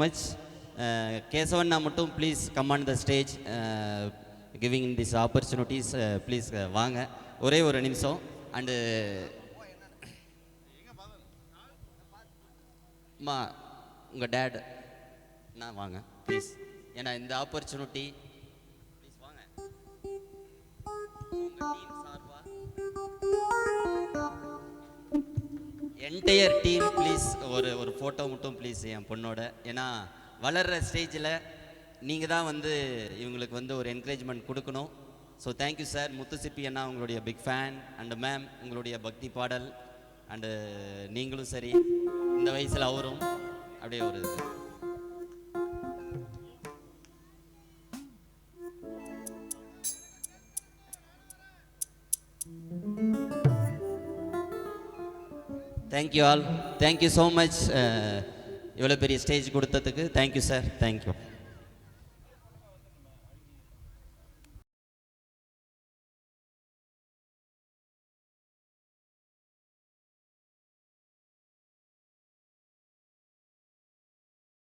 much. Kesavanna மட்டும் please come on the stage giving this opportunities please வாங்க ஒரே ஒரு நிமிஷம். அண்டு அம்மா உங்கள் டேட் நான் வாங்க ப்ளீஸ், ஏன்னா இந்த ஆப்பர்ச்சுனிட்டி ப்ளீஸ் வாங்க உங்கள் டீம் சார்பா என்டையர் டீம் ப்ளீஸ் ஒரு ஃபோட்டோ மட்டும் ப்ளீஸ் என் பொண்ணோட. ஏன்னா வளர்கிற ஸ்டேஜில் நீங்கள் தான் வந்து இவங்களுக்கு வந்து ஒரு என்கரேஜ்மெண்ட் கொடுக்கணும். So thank you sir. முத்துசிப்பி அண்ணா உங்களுடைய பிக் ஃபேன். அண்டு மேம் உங்களுடைய பக்தி பாடல். அண்டு நீங்களும் சரி, இந்த வயசில் அவரும் அப்படியே ஒரு thank you all. Thank you so much. இவ்வளோ பெரிய ஸ்டேஜ் கொடுத்ததுக்கு தேங்க்யூ சார். தேங்க்யூ.